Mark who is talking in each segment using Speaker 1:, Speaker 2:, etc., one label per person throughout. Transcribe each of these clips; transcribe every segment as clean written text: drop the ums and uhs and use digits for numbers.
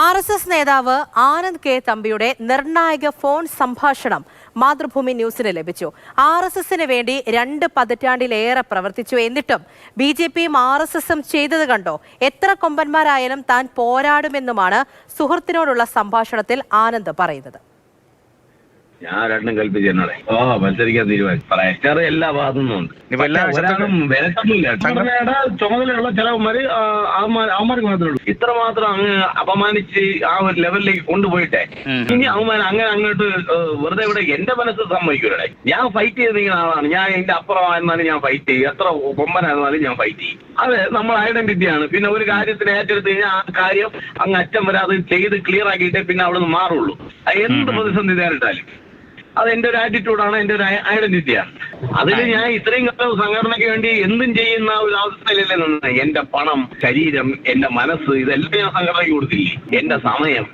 Speaker 1: RSS നേതാവ് Anand K തമ്പിയുടെ നിർണായക ഫോൺ സംഭാഷണം മാതൃഭൂമി ന്യൂസിന് ലഭിച്ചു. RSSന് വേണ്ടി 2 പതിറ്റാണ്ടിലേറെ പ്രവർത്തിച്ചു. എന്നിട്ടും BJPയും RSSും ചെയ്തത് കണ്ടോ? എത്ര കൊമ്പന്മാരായാലും താൻ പോരാടുമെന്നുമാണ് സുഹൃത്തിനോടുള്ള സംഭാഷണത്തിൽ ആനന്ദ് പറയുന്നത്.
Speaker 2: ഞാൻ രണ്ടും കൽപ്പിച്ചു എന്നോടെ മത്സരിക്കാൻ തീരുമാനിച്ചു. എല്ലാ ഭാഗത്തുനിന്നുണ്ട്. സംഘടനയുടെ ചുമതലയുള്ള ചിലവന്മാര് അവന്മാർക്ക് മാത്രമേ ഉള്ളൂ. ഇത്രമാത്രം അങ്ങ് അപമാനിച്ച് ആ ഒരു ലെവലിലേക്ക് കൊണ്ടുപോയിട്ടെ ഇനി അവന്മാർ അങ്ങനെ അങ്ങോട്ട് വെറുതെ ഇവിടെ എന്റെ മനസ്സ് സമ്മതിക്കൂടെ. ഞാൻ ഫൈറ്റ് ചെയ്ത് നിൽക്കുന്ന ആളാണ്. ഞാൻ എന്റെ അപ്പുറമായിരുന്നാലും ഞാൻ ഫൈറ്റ് ചെയ്യും. എത്ര കൊമ്പനായിരുന്നാലും ഞാൻ ഫൈറ്റ് ചെയ്യും. അത് നമ്മളെ ഐഡന്റിറ്റിയാണ്. പിന്നെ ഒരു കാര്യത്തിന് ഏറ്റെടുത്ത് കഴിഞ്ഞാൽ ആ കാര്യം അങ്ങ് അറ്റം വരെ അത് ചെയ്ത് ക്ലിയർ ആക്കിയിട്ടേ പിന്നെ അവിടെ നിന്ന് മാറുള്ളൂ. എന്ത് പ്രതിസന്ധി നേരിട്ടാലും അത് എന്റെ ഒരു ആറ്റിറ്റ്യൂഡാണ്, എന്റെ ഒരു ഐഡന്റിറ്റിയാണ്. അതിൽ ഞാൻ ഇത്രയും കാലം സംഘടനയ്ക്ക് വേണ്ടി എന്തും ചെയ്യുന്ന ഒരു അവസ്ഥയിലല്ലേ നിന്ന് എന്റെ പണം, ശരീരം, എന്റെ മനസ്സ് ഇതെല്ലാം ഞാൻ സംഘടനയ്ക്ക് കൊടുത്തില്ലേ. എന്റെ സമയം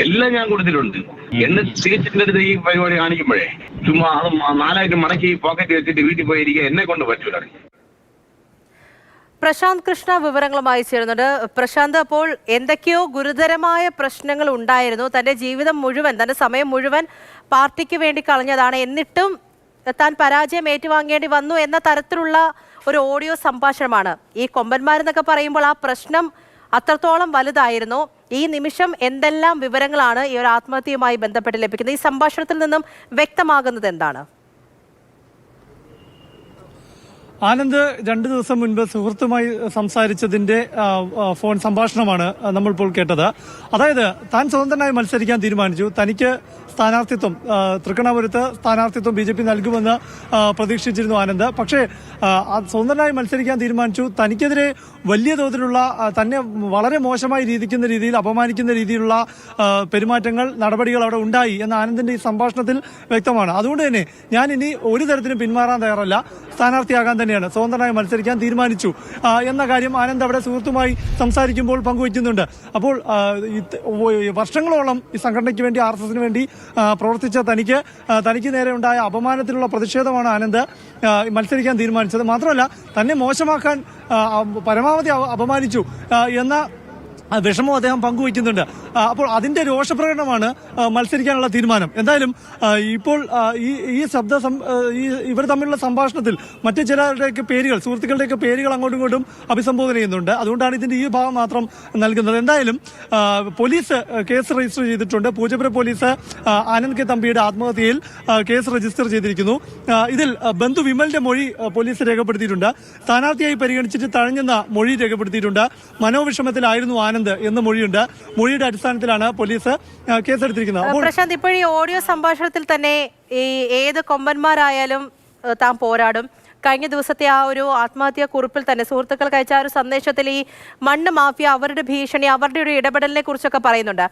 Speaker 2: എല്ലാം ഞാൻ കൊടുത്തിട്ടുണ്ട്. എന്നെ തിരിച്ചിന്റെ അടുത്ത് ഈ പരിപാടി കാണിക്കുമ്പോഴേ ചുമ്മാ അത് 4 മടക്കി പോക്കറ്റ് വെച്ചിട്ട് വീട്ടിൽ പോയിരിക്കുക എന്നെ കൊണ്ട് പറ്റൂല.
Speaker 1: പ്രശാന്ത് കൃഷ്ണ വിവരങ്ങളുമായി ചേരുന്നുണ്ട്. പ്രശാന്ത്, അപ്പോൾ എന്തൊക്കെയോ ഗുരുതരമായ പ്രശ്നങ്ങൾ ഉണ്ടായിരുന്നു. തന്റെ ജീവിതം മുഴുവൻ, തന്റെ സമയം മുഴുവൻ പാർട്ടിക്ക് വേണ്ടി കളഞ്ഞതാണ്. എന്നിട്ടും താൻ പരാജയം ഏറ്റുവാങ്ങേണ്ടി വന്നു എന്ന തരത്തിലുള്ള ഒരു ഓഡിയോ സംഭാഷണമാണ്. ഈ കൊമ്പന്മാരെന്നൊക്കെ പറയുമ്പോൾ ആ പ്രശ്നം അത്രത്തോളം വലുതായിരുന്നു. ഈ നിമിഷം എന്തെല്ലാം വിവരങ്ങളാണ് ഈ ഒരു ആത്മഹത്യയുമായി ബന്ധപ്പെട്ട് ലഭിക്കുന്നത്? ഈ സംഭാഷണത്തിൽ നിന്നും വ്യക്തമാകുന്നത് എന്താണ്?
Speaker 3: ആനന്ദ് 2 ദിവസം മുൻപ് സുഹൃത്തുമായി സംസാരിച്ചതിന്റെ ഫോൺ സംഭാഷണമാണ് നമ്മളിപ്പോൾ കേട്ടത്. അതായത് താൻ സ്വതന്ത്രനായി മത്സരിക്കാൻ തീരുമാനിച്ചു. തനിക്ക് സ്ഥാനാർത്ഥിത്വം, തൃക്കണ്ണാപുരത്ത് സ്ഥാനാർത്ഥിത്വം BJP നൽകുമെന്ന് പ്രതീക്ഷിച്ചിരുന്നു ആനന്ദ്. പക്ഷേ സ്വതന്ത്രനായി മത്സരിക്കാൻ തീരുമാനിച്ചു. തനിക്കെതിരെ വലിയ തോതിലുള്ള, തന്നെ വളരെ മോശമായി രീതിയിൽ അപമാനിക്കുന്ന രീതിയിലുള്ള പെരുമാറ്റങ്ങൾ, നടപടികൾ അവിടെ ഉണ്ടായി എന്ന് ആനന്ദിന്റെ ഈ സംഭാഷണത്തിൽ വ്യക്തമാണ്. അതുകൊണ്ട് തന്നെ ഞാൻ ഇനി ഒരു തരത്തിലും പിന്മാറാൻ തയ്യാറല്ല, സ്ഥാനാർത്ഥിയാകാൻ തന്നെയാണ്, സ്വതന്ത്രനായി മത്സരിക്കാൻ തീരുമാനിച്ചു എന്ന കാര്യം ആനന്ദ് അവിടെ സുഹൃത്തുമായി സംസാരിക്കുമ്പോൾ പങ്കുവയ്ക്കുന്നുണ്ട്. അപ്പോൾ വർഷങ്ങളോളം ഈ സംഘടനയ്ക്ക് വേണ്ടി, RSSന് വേണ്ടി പ്രവർത്തിച്ച തനിക്ക് നേരെ ഉണ്ടായ അപമാനത്തിലുള്ള പ്രതിഷേധമാണ് ആനന്ദ് മത്സരിക്കാൻ തീരുമാനിച്ചത്. മാത്രമല്ല തന്നെ മോശമാക്കാൻ പരമാവധി അപമാനിച്ചു എന്ന വിഷമം അദ്ദേഹം പങ്കുവയ്ക്കുന്നുണ്ട്. അപ്പോൾ അതിന്റെ രോഷപ്രകടനമാണ് മത്സരിക്കാനുള്ള തീരുമാനം. എന്തായാലും ഇപ്പോൾ ഇവർ തമ്മിലുള്ള സംഭാഷണത്തിൽ മറ്റു ചിലരുടെയൊക്കെ പേരുകൾ, സുഹൃത്തുക്കളുടെയൊക്കെ പേരുകൾ അങ്ങോട്ടും ഇങ്ങോട്ടും അഭിസംബോധന ചെയ്യുന്നുണ്ട്. അതുകൊണ്ടാണ് ഇതിന്റെ ഈ ഭാഗം മാത്രം നൽകുന്നത്. എന്തായാലും പോലീസ് കേസ് രജിസ്റ്റർ ചെയ്തിട്ടുണ്ട്. പൂജപ്പുര പോലീസ് ആനന്ദ് കെ തമ്പിയുടെ ആത്മഹത്യയിൽ കേസ് രജിസ്റ്റർ ചെയ്തിരിക്കുന്നു. ഇതിൽ ബന്ധു വിമലിന്റെ മൊഴി പോലീസ് രേഖപ്പെടുത്തിയിട്ടുണ്ട്. സ്ഥാനാർത്ഥിയായി പരിഗണിച്ചിട്ട് തഴഞ്ഞെന്ന മൊഴി രേഖപ്പെടുത്തിയിട്ടുണ്ട്. മനോവിഷമത്തിലായിരുന്നു ആനന്ദ് എന്ന മൊഴിയുണ്ട്. മൊഴിയുടെ അടിസ്ഥാനത്തിലാണ് പോലീസ് കേസെടുത്തിരിക്കുന്നത്.
Speaker 1: പ്രശാന്ത്, ഇപ്പോൾ ഈ ഓഡിയോ സംഭാഷണത്തിൽ തന്നെ ഈ ഏത് കൊമ്പന്മാരായാലും താൻ പോരാടും, കഴിഞ്ഞ ദിവസത്തെ ആ ഒരു ആത്മഹത്യാ കുറിപ്പിൽ തന്നെ സുഹൃത്തുക്കൾക്ക് അയച്ച ആ ഒരു സന്ദേശത്തിൽ ഈ മണ്ണ് മാഫിയ, അവരുടെ ഭീഷണി, അവരുടെ ഒരു ഇടപെടലിനെ കുറിച്ചൊക്കെ പറയുന്നുണ്ട്.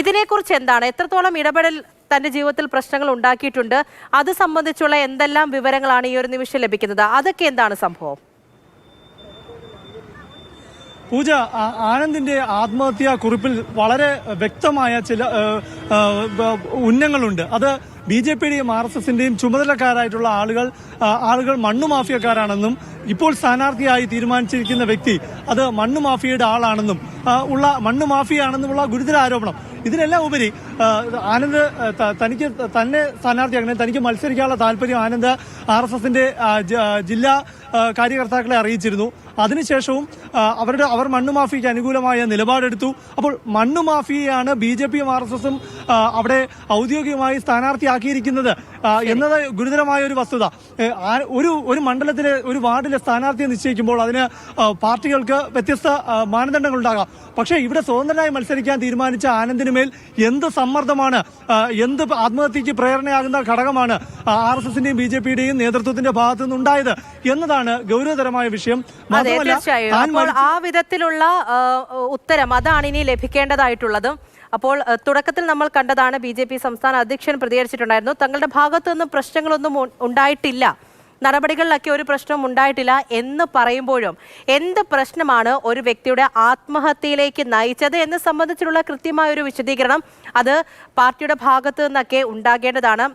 Speaker 1: ഇതിനെക്കുറിച്ച് എന്താണ്? എത്രത്തോളം ഇടപെടൽ തന്റെ ജീവിതത്തിൽ പ്രശ്നങ്ങൾ ഉണ്ടാക്കിയിട്ടുണ്ട്? അത് സംബന്ധിച്ചുള്ള എന്തെല്ലാം വിവരങ്ങളാണ് ഈ ഒരു നിമിഷം ലഭിക്കുന്നത്? അതൊക്കെ എന്താണ് സംഭവം?
Speaker 3: പൂജ, ആനന്ദിന്റെ ആത്മഹത്യാ കുറിപ്പിൽ വളരെ വ്യക്തമായ ചില ഉന്നങ്ങളുണ്ട്. അത് BJPയുടെയും RSSന്റെയും ചുമതലക്കാരായിട്ടുള്ള ആളുകൾ മണ്ണുമാഫിയക്കാരാണെന്നും ഇപ്പോൾ സ്ഥാനാർത്ഥിയായി തീരുമാനിച്ചിരിക്കുന്ന വ്യക്തി അത് മണ്ണുമാഫിയയുടെ ആളാണെന്നും മണ്ണുമാഫിയാണെന്നുമുള്ള ഗുരുതര ആരോപണം. ഇതിനെല്ലാം ഉപരി ആനന്ദ് തന്നെ സ്ഥാനാർത്ഥിയാക്കണം, തനിക്ക് മത്സരിക്കാനുള്ള താല്പര്യം ആനന്ദ് RSSന്റെ ജില്ലാ കാര്യകർത്താക്കളെ അറിയിച്ചിരുന്നു. അതിനുശേഷവും അവർ മണ്ണുമാഫിയയ്ക്ക് അനുകൂലമായ നിലപാടെടുത്തു. അപ്പോൾ മണ്ണുമാഫിയയാണ് BJPയും RSSും അവിടെ ഔദ്യോഗികമായി സ്ഥാനാർത്ഥിയാക്കിയിരിക്കുന്നത് എന്നത് ഗുരുതരമായ ഒരു വസ്തുത. ഒരു മണ്ഡലത്തിലെ, ഒരു വാർഡിലെ സ്ഥാനാർത്ഥിയെ നിശ്ചയിക്കുമ്പോൾ അതിന് പാർട്ടികൾക്ക് വ്യത്യസ്ത മാനദണ്ഡങ്ങൾ ഉണ്ടാകാം. പക്ഷേ ഇവിടെ സ്വതന്ത്രനായി മത്സരിക്കാൻ തീരുമാനിച്ച ആനന്ദിന് മേൽ എന്ത് സമ്മർദ്ദമാണ്, എന്ത് ആത്മഹത്യക്ക് പ്രേരണയാകുന്ന ഘടകമാണ് RSSന്റെയും BJPയുടെയും നേതൃത്വത്തിന്റെ ഭാഗത്തു നിന്നുണ്ടായത് എന്നതാണ് ഗൗരവതരമായ വിഷയം.
Speaker 1: അപ്പോൾ ആ വിധത്തിലുള്ള ഉത്തരം അതാണ് ഇനി ലഭിക്കേണ്ടതായിട്ടുള്ളത്. അപ്പോൾ തുടക്കത്തിൽ നമ്മൾ കണ്ടതാണ്, BJP സംസ്ഥാന അധ്യക്ഷൻ പ്രതികരിച്ചിട്ടുണ്ടായിരുന്നു, തങ്ങളുടെ ഭാഗത്തു നിന്നും പ്രശ്നങ്ങളൊന്നും ഉണ്ടായിട്ടില്ല, നടപടികളിലൊക്കെ ഒരു പ്രശ്നവും ഉണ്ടായിട്ടില്ല എന്ന് പറയുമ്പോഴും എന്ത് പ്രശ്നമാണ് ഒരു വ്യക്തിയുടെ ആത്മഹത്യയിലേക്ക് നയിച്ചത് എന്ന് സംബന്ധിച്ചുള്ള കൃത്യമായ ഒരു വിശദീകരണം അത് പാർട്ടിയുടെ ഭാഗത്തു നിന്നൊക്കെ ഉണ്ടാകേണ്ടതാണ്.